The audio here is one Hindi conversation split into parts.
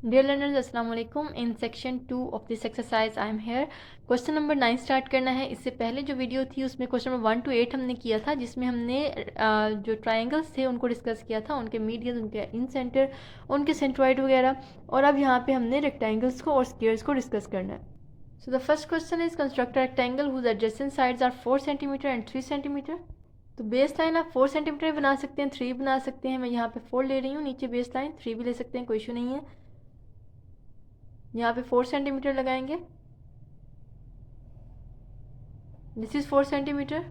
Dear learners, अस्सलाम वालेकुम। In section 2 of this exercise I am here. Question number 9 start करना है। इससे पहले जो वीडियो थी उसमें क्वेश्चन नंबर 1 to 8 हमने किया था, जिसमें हमने जो ट्रायंगल्स थे उनको डिस्कस किया था, उनके मीडियन, उनके इन सेंटर, उनके सेंट्रॉइड वगैरह। और अब यहाँ पे हमने रेक्टेंगल्स को और स्क्वायर्स को डिस्कस करना है। So the first question is construct rectangle whose adjacent sides are 4 centimetre and 3 centimetre. तो बेस लाइन आप 4 सेंटीमीटर बना सकते हैं, 3 बना सकते हैं। मैं यहाँ पे 4 ले रही हूँ, नीचे बेस लाइन 3 भी ले सकते हैं, कोई इशू नहीं है। यहाँ पे 4 सेंटीमीटर लगाएंगे। This is 4 centimetre.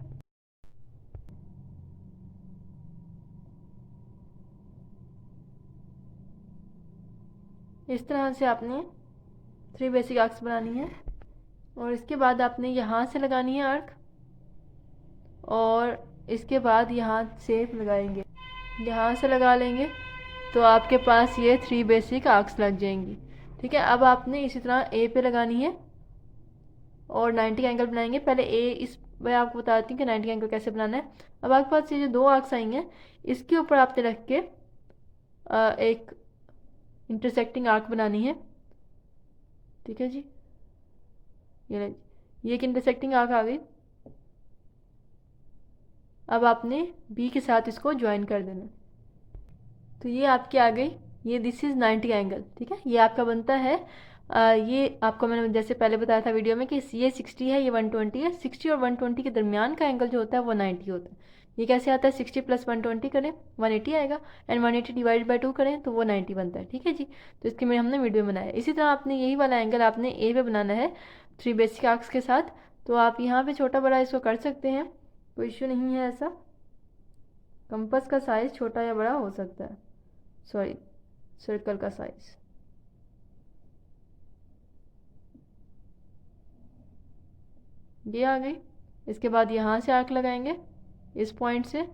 इस तरह से आपने 3 बेसिक आर्क्स बनानी है और इसके बाद आपने यहाँ से लगानी है आर्क और इसके बाद यहाँ से लगाएंगे। यहाँ से लगा लेंगे तो आपके पास ये 3 बेसिक आर्क्स लग जाएंगी। ठीक है, अब आपने इसी तरह ए पे लगानी है और 90 एंगल बनाएंगे। पहले ए, इस मैं आपको बताती हूँ कि 90 एंगल कैसे बनाना है। अब आपके पास ये जो 2 आर्क्स आई हैं, इसके ऊपर आपने रख के एक इंटरसेक्टिंग आर्क बनानी है। ठीक है जी, ये एक इंटरसेक्टिंग आर्क आ गई। अब आपने बी के साथ इसको ज्वाइन कर देना। तो ये आपकी आ गई, ये दिस इज़ 90 एंगल। ठीक है, ये आपका बनता है। ये आपको मैंने जैसे पहले बताया था वीडियो में कि ये 60 है, ये 120 है। 60 और 120 के दरमियान का एंगल जो होता है वो 90 होता है। ये कैसे आता है, 60 + 120 करें 180 आएगा, एंड 180 डिवाइड बाई 2 करें तो वो 90 बनता है। ठीक है जी, तो इसके में हमने वीडियो बनाया। इसी तरह आपने यही वाला एंगल आपने ए पे बनाना है 3 बेसिक आर्क्स के साथ। तो आप यहाँ पे छोटा बड़ा इसको कर सकते हैं, कोई इश्यू नहीं है। ऐसा कंपास का साइज़ छोटा या बड़ा हो सकता है, सॉरी सर्कल का साइज़। ये आ गई। इसके बाद यहाँ से आर्क लगाएंगे इस पॉइंट से,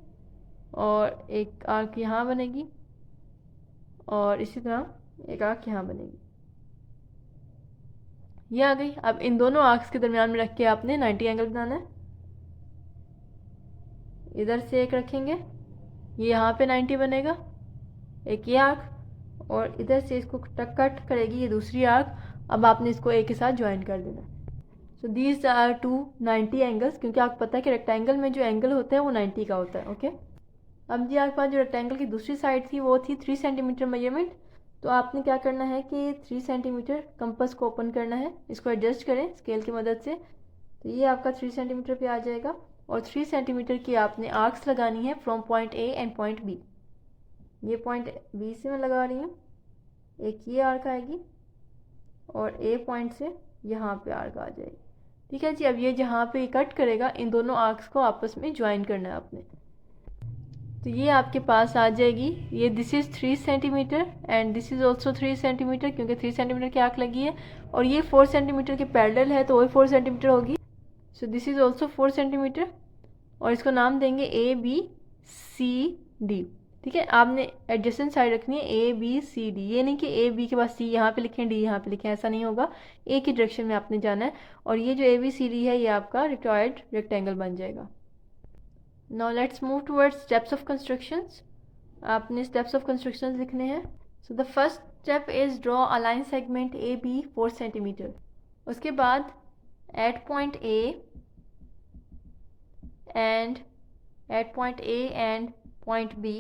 और एक आर्क यहाँ बनेगी और इसी तरह एक आर्क यहाँ बनेगी। ये आ गई। अब इन दोनों आर्क्स के दरमियान में रख के आपने 90 एंगल बनाना है। इधर से एक रखेंगे, ये यहाँ पे 90 बनेगा, एक ये आर्क, और इधर से इसको कट करेगी ये दूसरी आर्क। अब आपने इसको एक के साथ ज्वाइन कर देना। सो दीज आर 2 90 एंगल्स, क्योंकि आपको पता है कि रेक्टेंगल में जो एंगल होता है वो 90 का होता है। ओके, अब जी आपके पास जो रेक्टेंगल की दूसरी साइड थी वो थी 3 सेंटीमीटर मेजरमेंट। तो आपने क्या करना है कि 3 सेंटीमीटर कंपास को ओपन करना है, इसको एडजस्ट करें स्केल की मदद से। तो ये आपका 3 सेंटीमीटर पे आ जाएगा और 3 सेंटीमीटर की आपने आर्क्स लगानी है from point A and point B. ये पॉइंट बी से मैं लगा रही हूँ, एक ये आर्क आएगी और ए पॉइंट से यहाँ पे आर्क आ जाएगी। ठीक है जी, अब ये जहाँ पे कट करेगा इन दोनों आर्क्स को आपस में ज्वाइन करना है आपने। तो ये आपके पास आ जाएगी, ये this is 3 centimetre and this is also 3 centimetre, क्योंकि 3 सेंटीमीटर की आर्क लगी है, और ये 4 सेंटीमीटर के पैरेलल है तो वही 4 सेंटीमीटर होगी। So this is also 4 centimetre और इसको नाम देंगे ABCD। ठीक है, आपने एडजेसेंट साइड रखनी है ABCD, ये नहीं कि AB के बाद C यहाँ पे लिखें, D यहाँ पे लिखें, ऐसा नहीं होगा। एक ही डायरेक्शन में आपने जाना है और ये जो ABCD है ये आपका रिक्वायर्ड रेक्टेंगल बन जाएगा। Now let's move towards steps of constructions. आपने स्टेप्स ऑफ कंस्ट्रक्शंस लिखने हैं। So the first step is draw a line segment AB 4 centimetre. उसके बाद at point A and at point A and point B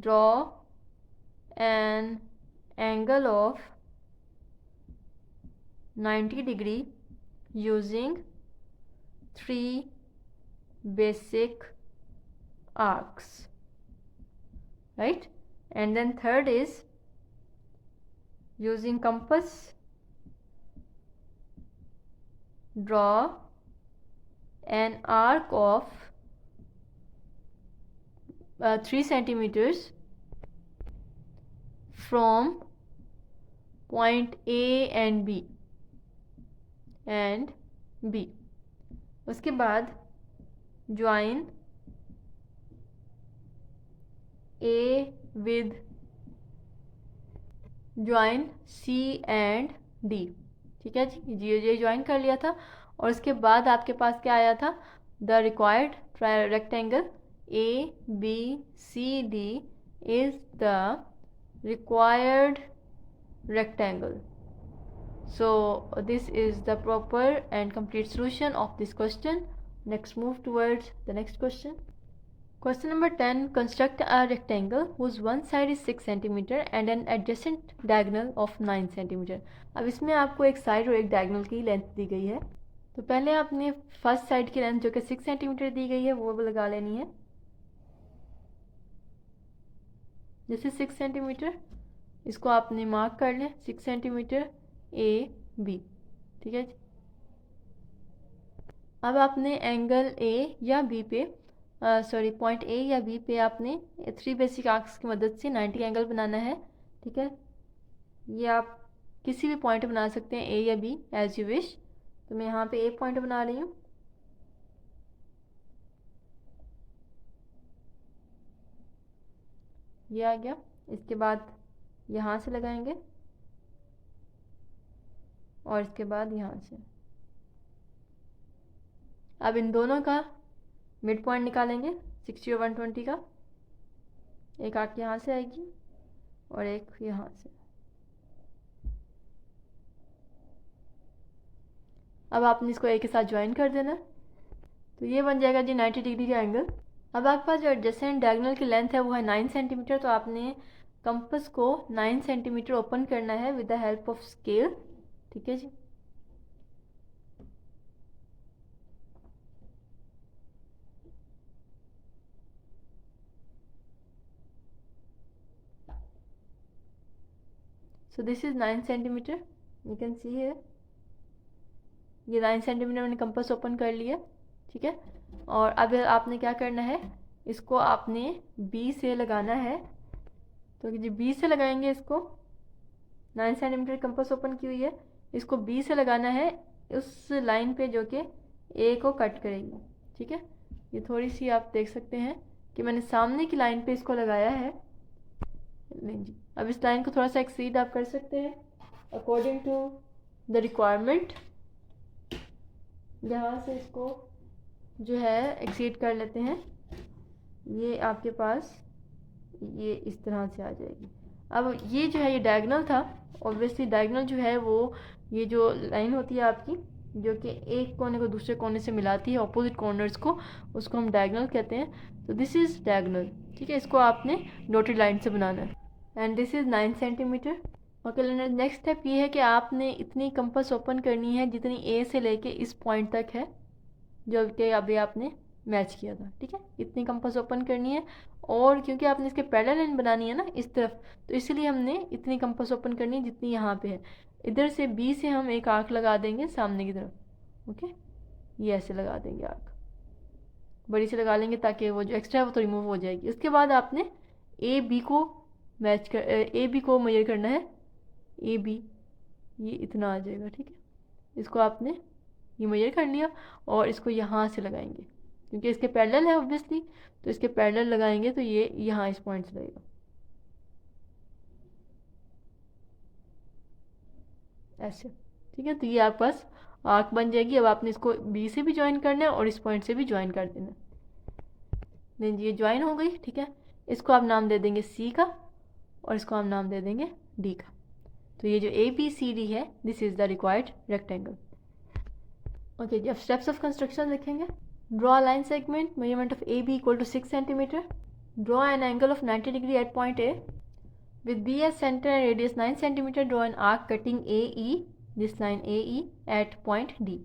draw an angle of 90 degree using 3 basic arcs, right? And then third is using compass draw an arc of 3 centimeters from point A and B। उसके बाद join A with join C and D। ठीक है जी, ये ज्वाइन कर लिया था और उसके बाद आपके पास क्या आया था, the required rectangle ABCD is the required rectangle. So this is the proper and complete solution of this question. Next, move towards the next question. Question number 10. Construct a rectangle whose one side is 6 cm and an adjacent diagonal of 9 cm. अब इसमें आपको एक साइड और एक डायगोनल की लेंथ दी गई है। तो पहले आपने फर्स्ट साइड की लेंथ जो कि 6 cm दी गई है वो लगा लेनी है। जैसे 6 cm, इसको आपने मार्क कर लें 6 cm AB, ठीक है जी। अब आपने एंगल A या B पे पॉइंट A या B पे आपने 3 बेसिक आर्क्स की मदद से 90 एंगल बनाना है, ठीक है। ये आप किसी भी पॉइंट बना सकते हैं, A या B एज यू विश। तो मैं यहाँ पे A पॉइंट बना रही हूँ। ये आ गया। इसके बाद यहाँ से लगाएंगे और इसके बाद यहाँ से। अब इन दोनों का मिड पॉइंट निकालेंगे 60 और 120 का। एक आर्क यहाँ से आएगी और एक यहाँ से। अब आपने इसको एक के साथ ज्वाइन कर देना, तो ये बन जाएगा जी 90 डिग्री का एंगल। अब आपके पास जो एडजेसेंट डायगोनल की लेंथ है वो है 9 cm। तो आपने कंपास को 9 cm ओपन करना है with the help of scale, ठीक है जी। So this is 9 cm, you can see here। ये 9 cm मैंने कंपास ओपन कर लिया, ठीक है। और अब आपने क्या करना है, इसको आपने B से लगाना है। तो जी B से लगाएंगे इसको। 9 cm कंपास ओपन की हुई है, इसको B से लगाना है उस लाइन पे जो कि A को कट करेगी, ठीक है। ये थोड़ी सी आप देख सकते हैं कि मैंने सामने की लाइन पे इसको लगाया है। नहीं जी, अब इस लाइन को थोड़ा सा एक्सीड आप कर सकते हैं अकॉर्डिंग टू द रिक्वायरमेंट। यहाँ से इसको जो है एक्सीड कर लेते हैं। ये आपके पास ये इस तरह से आ जाएगी। अब ये जो है ये डायगोनल था। ऑब्वियसली डायगोनल जो है वो ये जो लाइन होती है आपकी जो कि एक कोने को दूसरे कोने से मिलाती है, ऑपोजिट कॉर्नर्स को, उसको हम डायगोनल कहते हैं। तो दिस इज़ डायगोनल, ठीक है। इसको आपने डॉटेड लाइन से बनाना है and this is 9 cm। Okay, next step ये है कि आपने इतनी कंपास ओपन करनी है जितनी ए से लेके इस पॉइंट तक है जो कि अभी आपने मैच किया था, ठीक है। इतनी कंपास ओपन करनी है और क्योंकि आपने इसके पैरेलल लाइन बनानी है ना इस तरफ, तो इसलिए हमने इतनी कंपास ओपन करनी है जितनी यहाँ पे है। इधर से बी से हम एक आर्क लगा देंगे सामने की तरफ, ओके। ये ऐसे लगा देंगे आर्क, बड़ी से लगा लेंगे ताकि वो जो एक्स्ट्रा है वो तो रिमूव हो जाएगी। उसके बाद आपने ए बी को मेजर करना है। ए बी ये इतना आ जाएगा, ठीक है। इसको आपने ये मेजर कर लिया और इसको यहाँ से लगाएंगे क्योंकि इसके पैरेलल है ऑब्वियसली, तो इसके पैरेलल लगाएंगे तो ये यहाँ इस पॉइंट से लगेगा ऐसे, ठीक है। तो ये आपके पास आर्क बन जाएगी। अब आपने इसको बी से भी ज्वाइन करना है और इस पॉइंट से भी ज्वाइन कर देना। नहीं जी, ये ज्वाइन हो गई, ठीक है। इसको आप नाम दे देंगे सी का और इसको हम नाम दे देंगे डी का। तो ये जो ए बी सी डी है this is the required rectangle. Okay जी, अब स्टेप्स ऑफ कंस्ट्रक्शन लिखेंगे। Draw line segment, measurement of A B equal to 6 cm। Draw an angle of 90 degree at point A with B as center and radius 9 cm. Draw an arc cutting AE, this line AE at point D.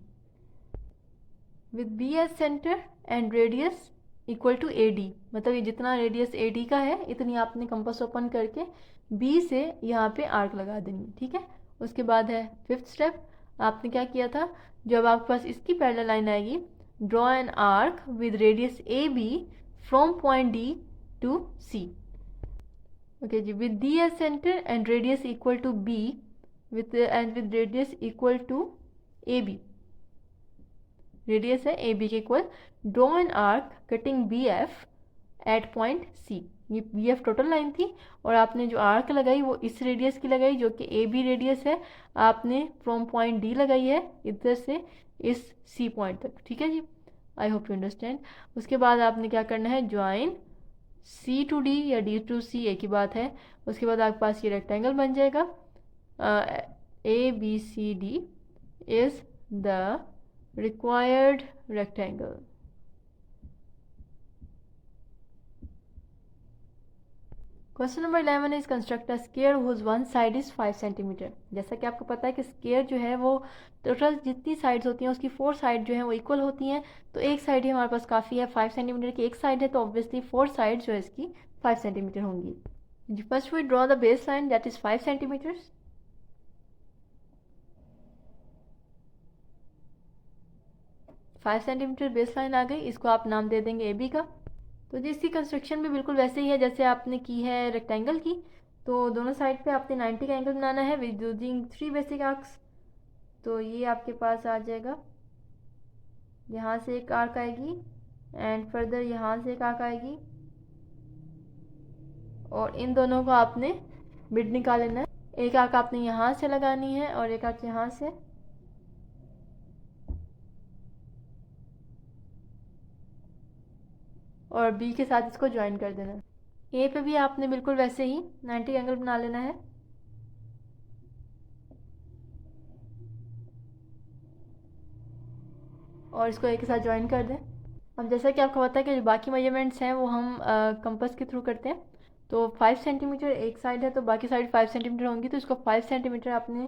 With B as center and radius equal to AD, मतलब ये जितना रेडियस AD का है इतनी आपने कंपास ओपन करके B से यहाँ पे आर्क लगा देनी, ठीक है। उसके बाद है फिफ्थ स्टेप। आपने क्या किया था, जब आपके पास इसकी पैरेलल लाइन आएगी, draw an arc with radius AB from point D to C। Okay जी, with D as centre and radius equal to B with radius equal to A B, radius है ए बी के equal. Draw an arc cutting B F at point C. ये बी एफ टोटल लाइन थी और आपने जो आर्क लगाई वो इस रेडियस की लगाई जो कि ए बी रेडियस है। आपने फ्रॉम पॉइंट डी लगाई है इधर से इस सी पॉइंट तक, ठीक है जी। I hope you understand. उसके बाद आपने क्या करना है, ज्वाइन C to D या D to C एक ही बात है। उसके बाद आपके पास ये रेक्टेंगल बन जाएगा। ABCD is the required rectangle। Question number 11 is construct a square whose one side is 5 centimetre. जैसा कि आपको पता है कि स्क्वायर जो है वो टोटल जितनी साइड्स होती हैं उसकी 4 साइड जो है वो इक्वल होती हैं। तो एक साइड ही हमारे पास काफ़ी है, 5 सेंटीमीटर की एक साइड है, तो ऑब्वियसली 4 साइड जो है इसकी 5 सेंटीमीटर होंगी। First we draw the base line that is 5 centimetre. 5 centimetre base line आ गई, इसको आप नाम दे देंगे AB का। तो जी इसकी कंस्ट्रक्शन भी बिल्कुल वैसे ही है जैसे आपने की है रेक्टेंगल की। तो दोनों साइड पे आपने 90 का एंगल बनाना है विद यूजिंग 3 बेसिक आर्क्स। तो ये आपके पास आ जाएगा, यहाँ से एक आर्क आएगी एंड फर्दर यहाँ से एक आर्क आएगी, और इन दोनों को आपने मिड निकाल लेना है। एक आर्क आपने यहाँ से लगानी है और एक आर्क यहाँ से, और बी के साथ इसको ज्वाइन कर देना है। ए पे भी आपने बिल्कुल वैसे ही 90 एंगल बना लेना है। और इसको ए के साथ ज्वाइन कर दें। अब जैसा कि आपको पता है कि जो बाकी मेजरमेंट्स हैं वो हम कंपास के थ्रू करते हैं। तो 5 सेंटीमीटर एक साइड है तो बाकी साइड 5 सेंटीमीटर होंगी, तो इसको 5 सेंटीमीटर आपने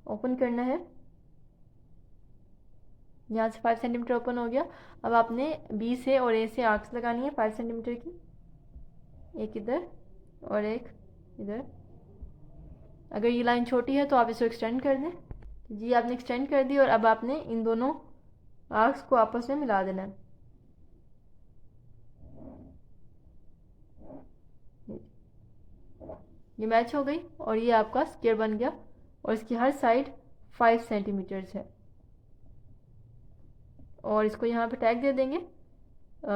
ओपन करना है। यहाँ से 5 सेंटीमीटर ओपन हो गया। अब आपने बी से और ए से आर्क्स लगानी है 5 सेंटीमीटर की, एक इधर और एक इधर। अगर ये लाइन छोटी है तो आप इसको एक्सटेंड कर दें। जी आपने एक्सटेंड कर दी, और अब आपने इन दोनों आर्क्स को आपस में मिला देना है। ये मैच हो गई और ये आपका स्क्वायर बन गया, और इसकी हर साइड 5 सेंटीमीटर्स है। और इसको यहाँ पे टैग दे देंगे,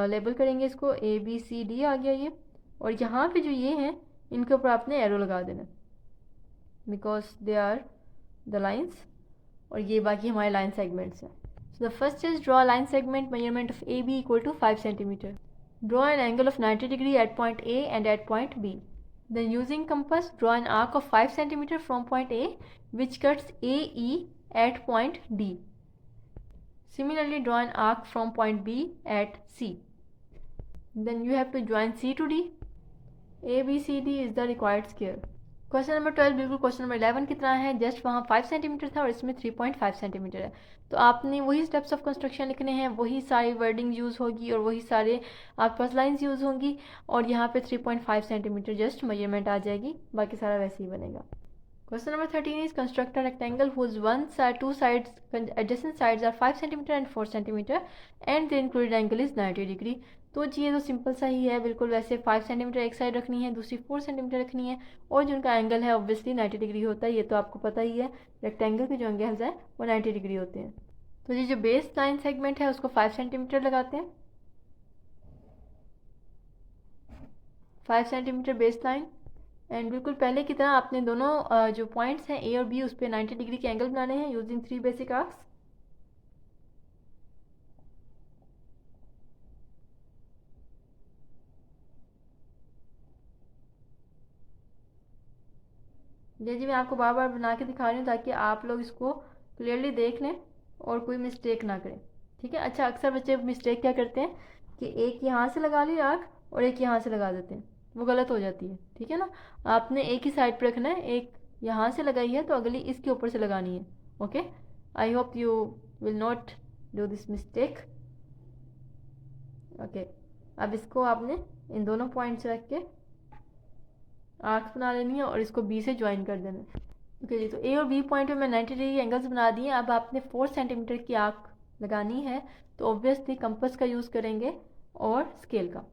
लेबल करेंगे इसको ABCD आ गया ये। और यहाँ पे जो ये हैं इनके ऊपर आपने एरो लगा देना, because they are the lines, और ये बाकी हमारे लाइन सेगमेंट्स हैं। So the first is draw line segment measurement of AB equal to 5 centimetre. Draw an angle of 90 degree at point A and at point B. Then using compass, draw an arc of 5 cm from point A which cuts AE at point D. Similarly, draw an arc from point B at C. Then you have to join C to D. ABCD is the required square. Question number 12 बिल्कुल क्वेश्चन नंबर 11 की तरह है, जस्ट वहाँ 5 सेंटीमीटर था और इसमें 3.5 सेंटीमीटर है। तो आपने वही स्टेप्स ऑफ कंस्ट्रक्शन लिखने हैं, वही सारी वर्डिंग यूज़ होगी और वही सारे आपके पास लाइन्स यूज़ होंगी, और यहाँ पे 3.5 सेंटीमीटर जस्ट मेजरमेंट आ जाएगी, बाकी सारा वैसे ही बनेगा। Question number 13 is construct a rectangle whose one side two sides adjacent sides are 5 centimetre and 4 centimetre and the included angle is 90 degree. तो जी ये तो सिंपल सा ही है, बिल्कुल वैसे 5 सेंटीमीटर एक साइड रखनी है, दूसरी 4 सेंटीमीटर रखनी है, और जो उनका एंगल है ऑब्वियसली 90 डिग्री होता है, ये तो आपको पता ही है। रेक्टेंगल के जो एंगल्स हैं वो 90 डिग्री होते हैं। तो जी जो बेस लाइन सेगमेंट है उसको 5 सेंटीमीटर लगाते हैं, 5 सेंटीमीटर बेस लाइन। एंड बिल्कुल पहले की तरह आपने दोनों जो पॉइंट्स हैं A और B उस पर 90 डिग्री के एंगल बनाने हैं यूजिंग 3 बेसिक आर्क्स। जी मैं आपको बार बार बना के दिखा रही हूँ ताकि आप लोग इसको क्लियरली देख लें और कोई मिस्टेक ना करें, ठीक है। अच्छा अक्सर बच्चे मिस्टेक क्या करते हैं कि एक यहाँ से लगा ली आर्क और एक यहाँ से लगा देते हैं, वो गलत हो जाती है, ठीक है ना। आपने एक ही साइड पर रखना है, एक यहाँ से लगाई है तो अगली इसके ऊपर से लगानी है। Okay, I hope you will not do this mistake. Okay, अब इसको आपने इन दोनों पॉइंट्स रख के आर्क्स बना लेनी है और इसको बी से ज्वाइन कर देना है। ओके जी, तो ए और बी पॉइंट पे मैं 90 डिग्री एंगल्स बना दिए। अब आपने 4 सेंटीमीटर की आर्क लगानी है, तो ऑब्वियसली कंपास का यूज़ करेंगे और स्केल का।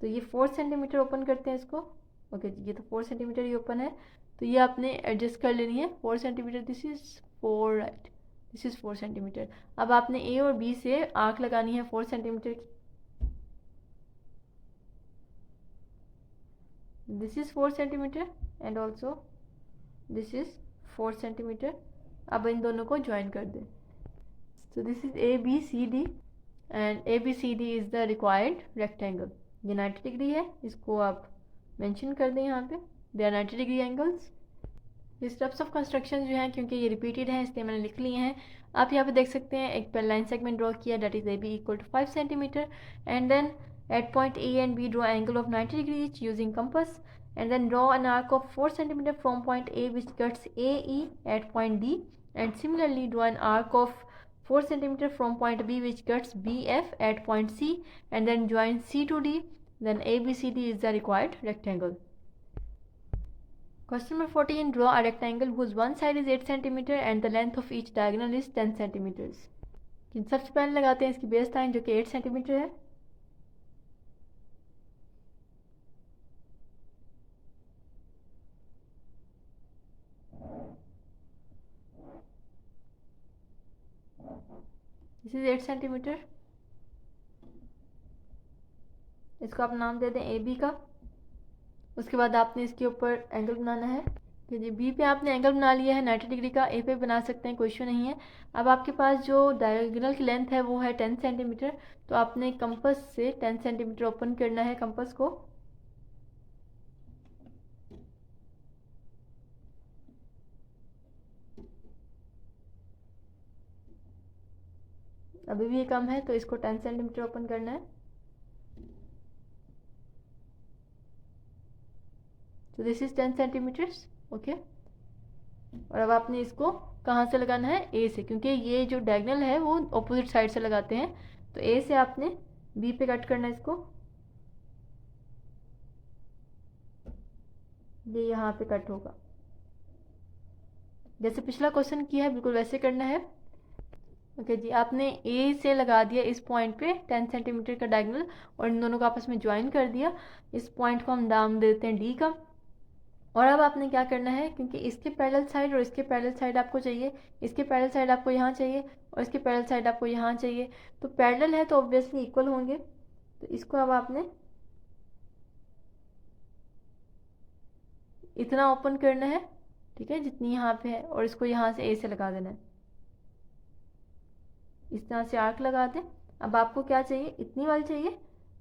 तो ये 4 सेंटीमीटर ओपन करते हैं इसको। ओके जी, ये तो 4 सेंटीमीटर ही ओपन है, तो ये आपने एडजस्ट कर लेनी है 4 centimetre. This is 4 right, this is 4 centimetre. अब आपने ए और बी से आर्क लगानी है 4 सेंटीमीटर की। This is 4 centimeter and also this is 4 centimeter। अब इन दोनों को ज्वाइन कर दें। So this is ABCD and ABCD is the required rectangle। ये 90 डिग्री है, इसको आप मेंशन कर दें यहाँ पे, दे आर 90 डिग्री एंगल्स। ये स्टेप्स ऑफ कंस्ट्रक्शन जो हैं क्योंकि ये रिपीटेड हैं इसलिए मैंने लिख लिए हैं। आप यहाँ पे देख सकते हैं एक लाइन सेगमेंट ड्रॉ किया, that is A B equal to 5 centimetre, and then at point A and B draw angle of 90 degree each using compass, and then draw an arc of 4 cm from point A which cuts AE at point D, and similarly draw an arc of 4 cm from point B which cuts BF at point C, and then join C to D, then ABCD is the required rectangle. Question number 14, draw a rectangle whose one side is 8 cm and the length of each diagonal is 10 cm. सबसे पहले लगाते हैं इसकी बेस लाइन जो कि 8 सेंटीमीटर है। This is 8 centimetre. इसको आप नाम दे दें ए बी का। उसके बाद आपने इसके ऊपर एंगल बनाना है कि जी बी पे आपने एंगल बना लिया है 90 डिग्री का, ए पे बना सकते हैं, कोई इशू नहीं है। अब आपके पास जो डायगोनल की लेंथ है वो है 10 सेंटीमीटर, तो आपने कंपास से 10 सेंटीमीटर ओपन करना है कंपास को। अभी भी ये कम है तो इसको 10 सेंटीमीटर ओपन करना है। तो दिस इज 10 सेंटीमीटर्स, ओके। और अब आपने इसको कहाँ से लगाना है, ए से, क्योंकि ये जो डायगोनल है वो ऑपोजिट साइड से लगाते हैं। तो ए से आपने बी पे कट करना है इसको, ये यहाँ पे कट होगा। जैसे पिछला क्वेश्चन किया है बिल्कुल वैसे करना है। ओके जी, आपने ए से लगा दिया इस पॉइंट पे 10 सेंटीमीटर का डायगोनल और इन दोनों को आपस में ज्वाइन कर दिया। इस पॉइंट को हम नाम देते हैं डी का। और अब आपने क्या करना है, क्योंकि इसके पैरेलल साइड और इसके पैरेलल साइड आपको चाहिए, इसके पैरेलल साइड आपको यहाँ चाहिए और इसके पैरेलल साइड आपको यहाँ चाहिए, तो पैरेलल है तो ऑब्वियसली इक्वल होंगे। तो इसको अब आपने इतना ओपन करना है, ठीक है, जितनी यहाँ पे है, और इसको यहाँ से ए से लगा देना है। इस तरह से आर्क लगा दें। अब आपको क्या चाहिए, इतनी वाली चाहिए,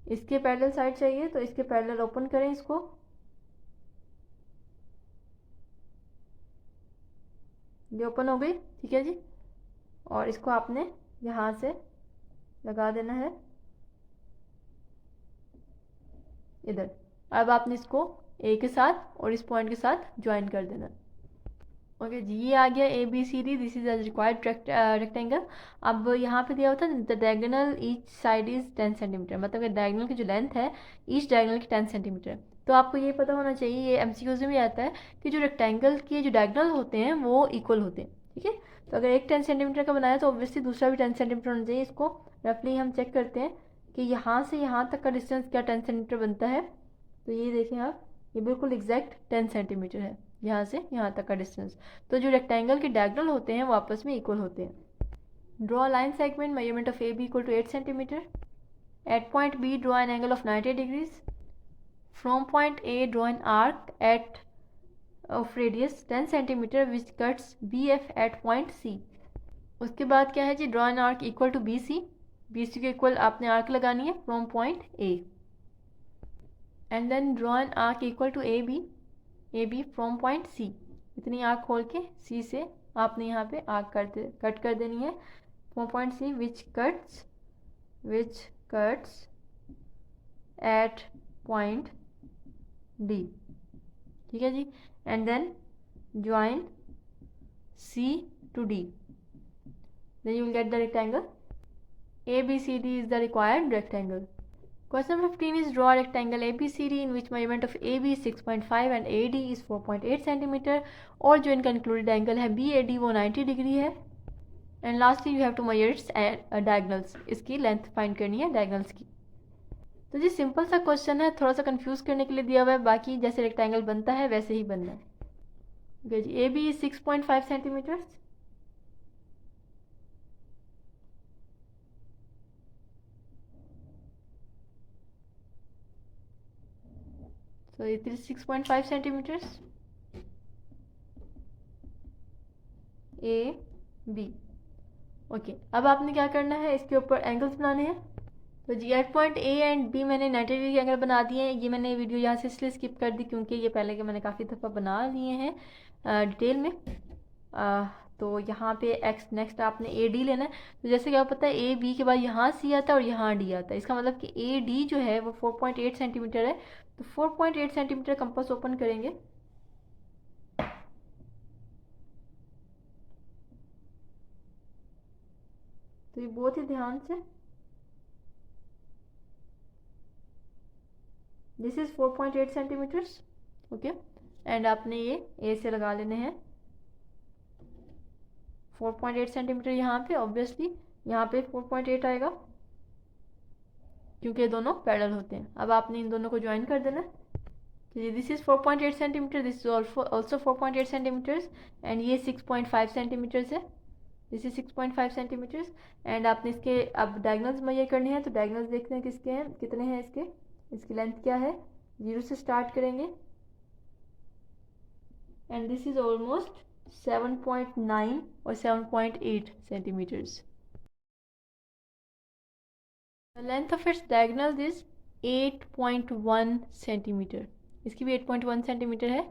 इसके पैरेलल साइड चाहिए, तो इसके पैरेलल ओपन करें इसको, ये ओपन हो गई, ठीक है जी। और इसको आपने यहाँ से लगा देना है इधर। अब आपने इसको ए के साथ और इस पॉइंट के साथ ज्वाइन कर देना। ओके जी, ये आ गया A B C D, this is the required rectangle. अब यहाँ पे दिया होता है the diagonal each side is 10 centimetre, मतलब कि डायगोनल की जो लेंथ है ईच डायगोनल की 10 सेंटीमीटर। तो आपको ये पता होना चाहिए, ये एमसीक्यूज में भी आता है कि जो रेक्टेंगल के जो डायगोनल होते हैं वो इक्वल होते हैं, ठीक है। तो अगर एक 10 सेंटीमीटर का बनाया तो ऑब्वियसली दूसरा भी 10 सेंटीमीटर होना चाहिए। इसको रफली हम चेक करते हैं कि यहाँ से यहाँ तक का डिस्टेंस क्या 10 सेंटीमीटर बनता है। तो ये देखें आप, ये बिल्कुल एग्जैक्ट 10 सेंटीमीटर है यहाँ से यहाँ तक का डिस्टेंस। तो जो रेक्टेंगल के डायगोनल होते हैं वो आपस में इक्वल होते हैं। Draw line segment, measurement of A B equal to 8 centimetre. At point B draw an angle of 90 degrees. From point A draw an arc at of radius 10 centimetre which cuts B F at point C. उसके बाद क्या है जी, draw an arc equal to B C, B C के इक्वल आपने आर्क लगानी है from point A, and then draw an arc equal to A B from point C. इतनी आर्क खोल के सी से आपने यहाँ पे आर्क कट कर देनी है from point C which cuts at point D, ठीक है जी, and then join C to D, then you will get the rectangle ABCD is the required rectangle. Question 15 is draw a rectangle ABCD in which measurement of AB is 6.5 and AD is 4.8 cm, और जो इनका इंक्लूडेड एंगल है BAD वो 90 डिग्री है। And lastly you have to measure its diagonals, इसकी लेंथ फाइंड करनी है डायगोनल्स की। तो जी सिंपल सा क्वेश्चन है, थोड़ा सा कंफ्यूज करने के लिए दिया हुआ है, बाकी जैसे रेक्टेंगल बनता है वैसे ही बनना है। ओके जी, AB is 6.5 centimetre, so it is 6.5 centimeters A B। Okay, अब आपने क्या करना है, इसके ऊपर एंगल्स बनाने हैं। तो जी at point A and B मैंने 90 डिग्री के एंगल बना दिए हैं। ये मैंने वीडियो यहाँ से इसलिए स्किप कर दी क्योंकि ये पहले के मैंने काफ़ी दफ़ा बना लिए हैं डिटेल में। तो यहाँ पे एक्स नेक्स्ट आपने ए डी लेना है। तो जैसे कि आपको पता है ए बी के बाद यहाँ सी आता है और यहाँ डी आता है। इसका मतलब कि ए डी जो है वो 4.8 सेंटीमीटर है। तो 4.8 सेंटीमीटर कंपास ओपन करेंगे। तो ये बहुत ही ध्यान से, this is 4.8 centimetres, okay. And आपने ये ए से लगा लेने हैं 4.8 सेंटीमीटर यहाँ पे। ऑब्वियसली यहाँ पे 4.8 आएगा क्योंकि दोनों पैरेलल होते हैं। अब आपने इन दोनों को ज्वाइन कर देना। तो this is 4.8 centimetre, this is also 4.8 centimetres and ये 6.5 सेंटीमीटर्स है। This is 6.5 centimetres. एंड आपने इसके अब डायगनल्स मेजर करने हैं। तो डायगनल्स देखते हैं किसके हैं, कितने हैं इसके। इसकी लेंथ क्या है, 0 से स्टार्ट करेंगे एंड दिस इज ऑलमोस्ट 7.9 और 7.8 centimetres. The length of its diagonal is 8.1 centimetre. इसकी भी 8.1 सेंटीमीटर है।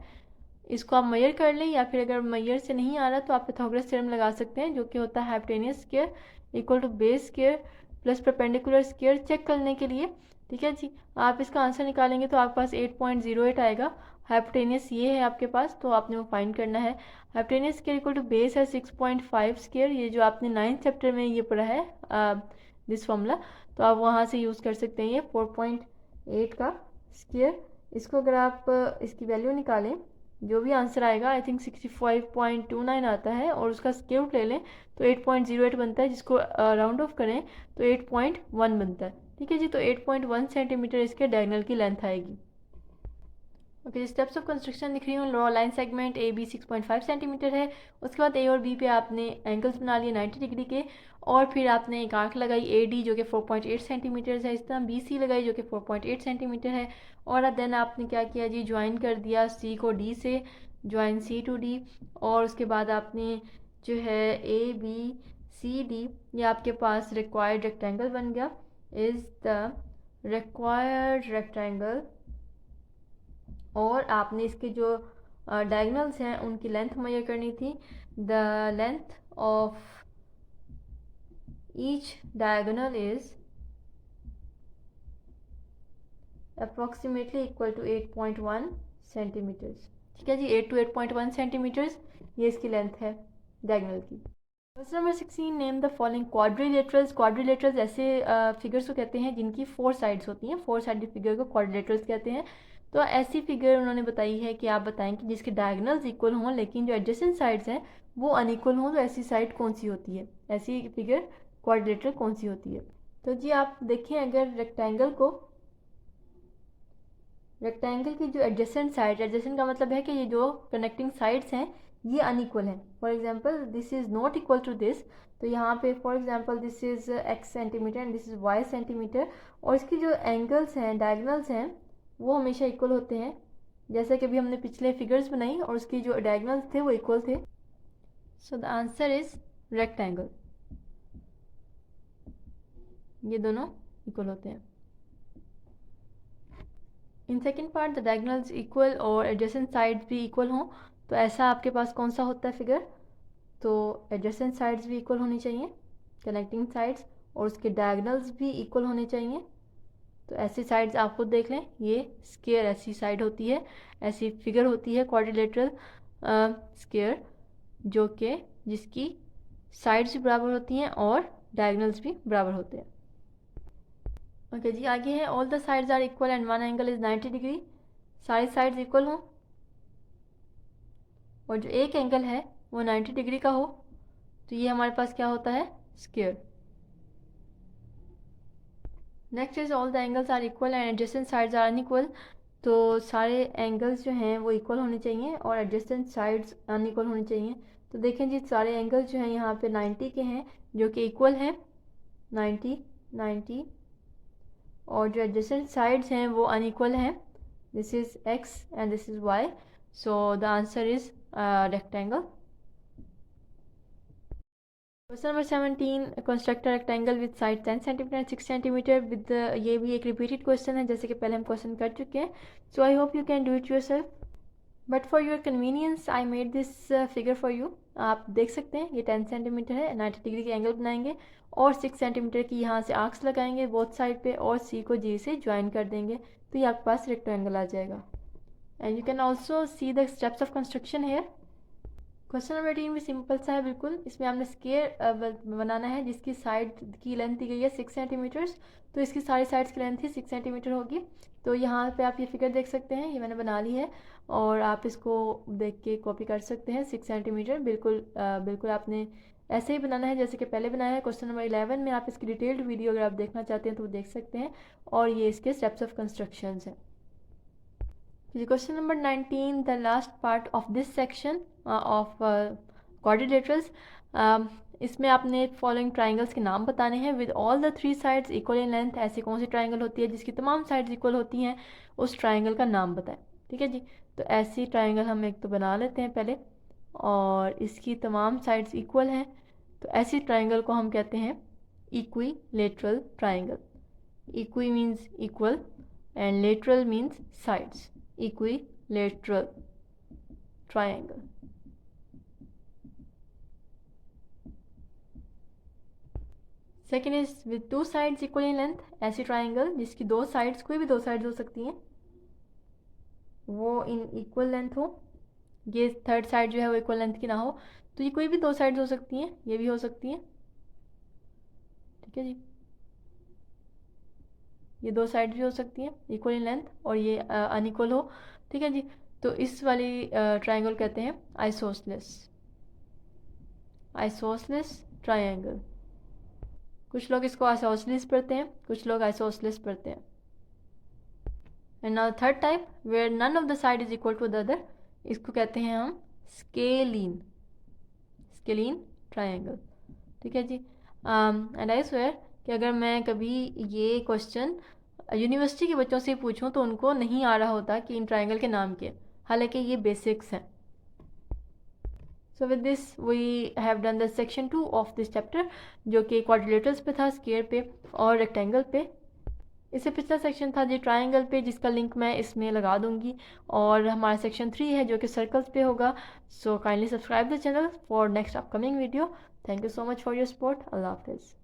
इसको आप मेजर कर लें या फिर अगर मेजर से नहीं आ रहा तो आप पाइथागोरस थ्योरम लगा सकते हैं, जो कि होता है hypotenuse square equal to base square plus perpendicular square, check करने के लिए। ठीक है जी, आप इसका आंसर निकालेंगे तो आपके पास 8.08 आएगा। हाइपोटेन्यूस ये है आपके पास, तो आपने वो फाइंड करना है। Hypotenuse square equal to base है 6.5 स्क्वायर। ये जो आपने 9th चैप्टर में ये पढ़ा है दिस फॉर्मूला, तो आप वहाँ से यूज़ कर सकते हैं ये 4.8 का स्क्वायर। इसको अगर आप इसकी वैल्यू निकालें, जो भी आंसर आएगा आई थिंक 65.29 आता है, और उसका स्क्वायर रूट ले लें तो 8.08 बनता है, जिसको राउंड ऑफ करें तो 8.1 बनता है। ठीक है जी, तो 8.1 सेंटीमीटर इसके डायगोनल की लेंथ आएगी। ओके, स्टेप्स ऑफ कंस्ट्रक्शन दिख रही हूँ। लो line segment A B 6.5 centimetre है। उसके बाद ए और बी पे आपने एंगल्स बना लिए 90 डिग्री के, और फिर आपने एक आर्क लगाई ए डी जो कि 4.8 सेंटीमीटर है। इस तरह बी सी लगाई जो कि 4.8 सेंटीमीटर है। और देन आपने क्या किया जी, ज्वाइन कर दिया सी को डी से, ज्वाइन सी टू डी। और उसके बाद आपने जो है ए बी सी डी, ये आपके पास रिक्वायर्ड रेक्टेंगल बन गया। Is the required rectangle. और आपने इसके जो डायगनल्स हैं उनकी लेंथ मेजर करनी थी। The length of each diagonal is approximately equal to 8.1 centimetres. ठीक है जी, 8 to 8.1 सेंटीमीटर्स ये इसकी लेंथ है डायगोनल की। Question number 16, name the following quadrilaterals. Quadrilaterals ऐसे फिगर्स को कहते हैं जिनकी 4 साइड्स होती हैं। 4 साइडेड फिगर को क्वाड्रिलेटरल्स कहते हैं। तो ऐसी फिगर उन्होंने बताई है कि आप बताएं कि जिसके डायगोनल्स इक्वल हों लेकिन जो एडजेसेंट साइड्स हैं वो अनइक्वल हों, तो ऐसी साइड कौन सी होती है, ऐसी फिगर क्वाड्रिलेटरल कौन सी होती है। तो जी आप देखें, अगर रेक्टेंगल को, रेक्टेंगल की जो एडजेसेंट साइड, एडजेसेंट का मतलब है कि ये जो कनेक्टिंग साइड्स हैं ये अनइक्वल हैं। For example this is not equal to this, तो यहाँ पे for example this is x centimetre and this is y centimetre, और इसकी जो एंगल्स हैं, डायगोनल्स हैं, वो हमेशा इक्वल होते हैं। जैसे कि अभी हमने पिछले फिगर्स बनाई और उसकी जो डायगोनल्स थे वो इक्वल थे। So the answer is rectangle, ये दोनों इक्वल होते हैं। In second part the diagonals equal और एडजेसेंट साइड्स भी इक्वल हों, तो ऐसा आपके पास कौन सा होता है फिगर। तो एडजेसेंट साइड्स भी इक्वल होनी चाहिए, कनेक्टिंग साइड्स, और उसके डायगोनल्स भी इक्वल होने चाहिए। तो ऐसी साइड्स आप खुद देख लें, ये स्क्वायर ऐसी साइड होती है, ऐसी फिगर होती है क्वाड्रिलेटरल स्क्वायर, जो कि जिसकी साइड्स भी बराबर होती हैं और डायगोनल्स भी बराबर होते हैं। ओके जी, आगे है all the sides are equal and one angle is 90 degree. सारी साइड्स इक्वल हों और जो एक एंगल है वो 90 डिग्री का हो, तो ये हमारे पास क्या होता है, square. Next is all the angles are equal and adjacent sides are unequal. तो सारे एंगल्स जो हैं वो इक्वल होने चाहिए और एडजेसेंट साइड्स अनइक्वल होनी चाहिए। तो देखें जी, सारे एंगल्स जो हैं यहाँ पे 90 के हैं जो कि इक्वल हैं, 90 90, और जो एडजेसेंट साइड्स हैं वो अनइक्वल हैं, this is x and this is y। So the answer is rectangle. Question number 17, construct rectangle with side 10 centimetre and 6 centimetre with, ये भी एक रिपीटेड क्वेश्चन है जैसे कि पहले हम क्वेश्चन कर चुके हैं. So I hope you can do it yourself, but for your convenience I made this figure for you. आप देख सकते हैं ये 10 सेंटीमीटर है, 90 डिग्री के एंगल बनाएंगे और 6 सेंटीमीटर की यहाँ से आर्क्स लगाएंगे बोथ साइड पे और सी को जी से ज्वाइन कर देंगे, तो ये आपके पास रेक्टेंगल आ जाएगा. And you can also see the steps of construction here. Question number 18 भी सिंपल सा है बिल्कुल. इसमें आपने स्क्वायर बनाना है जिसकी साइड की लेंथ दी गई है 6 सेंटीमीटर्स, तो इसकी सारी साइड्स की लेंथ ही 6 सेंटीमीटर होगी. तो यहाँ पे आप ये फिगर देख सकते हैं, ये मैंने बना ली है और आप इसको देख के कॉपी कर सकते हैं. 6 सेंटीमीटर बिल्कुल आपने ऐसे ही बनाना है जैसे कि पहले बनाया है. क्वेश्चन नंबर 11 में आप इसकी डिटेल्ड वीडियो अगर आप देखना चाहते हैं तो वो देख सकते हैं, और ये इसके स्टेप्स ऑफ कंस्ट्रक्शन हैं. Question number 19, the last part of this section of quadrilaterals. इसमें आपने फॉलोइंग ट्राइंगल्स के नाम बताने हैं with all the 3 sides equal in length. ऐसी कौन सी ट्राइंगल होती है जिसकी तमाम साइड्स इक्वल होती हैं, उस ट्राइंगल का नाम बताएं. ठीक है जी. तो ऐसी ट्राइंगल हम एक तो बना लेते हैं पहले, और इसकी तमाम साइड्स इक्वल हैं, तो ऐसी ट्राइंगल को हम कहते हैं equilateral triangle. Equi means equal and lateral means sides. Equilateral triangle. Second is with 2 sides equal in length. ऐसी ट्राइंगल जिसकी 2 साइड्स, कोई भी 2 साइड्स हो सकती हैं, वो इन इक्वल लेंथ हो. ये थर्ड साइड जो है वो इक्वल लेंथ की ना हो, तो ये कोई भी 2 साइड्स हो सकती हैं, ये भी हो सकती हैं. ठीक है जी. ये 2 साइड भी हो सकती हैं इक्वल इन लेंथ, और ये अनइक्वल हो. ठीक है जी. तो इस वाली ट्राइंगल कहते हैं आइसोसेलेस ट्राइंगल. कुछ लोग इसको आइसोसेलेस पढ़ते हैं, कुछ लोग आइसोसेलेस पढ़ते हैं. And now third type where none of the side is equal to the other, इसको कहते हैं हम स्केलीन ट्राइंगल. ठीक है जी. एंड आई स्वेयर कि अगर मैं कभी ये क्वेश्चन यूनिवर्सिटी के बच्चों से पूछूं तो उनको नहीं आ रहा होता कि इन ट्राइंगल के नाम क्या, हालांकि ये बेसिक्स हैं. So with this we have done the section 2 of this chapter, जो कि क्वाड्रिलेटरल्स पे था, स्क्वायर पे और रेक्टेंगल पे. इससे पिछला सेक्शन था जी ट्राइंगल पे, जिसका लिंक मैं इसमें लगा दूंगी, और हमारा सेक्शन 3 है जो कि सर्कल्स पे होगा. So kindly subscribe the channel for next upcoming video. Thank you so much for your support. अल्लाह हाफिज़.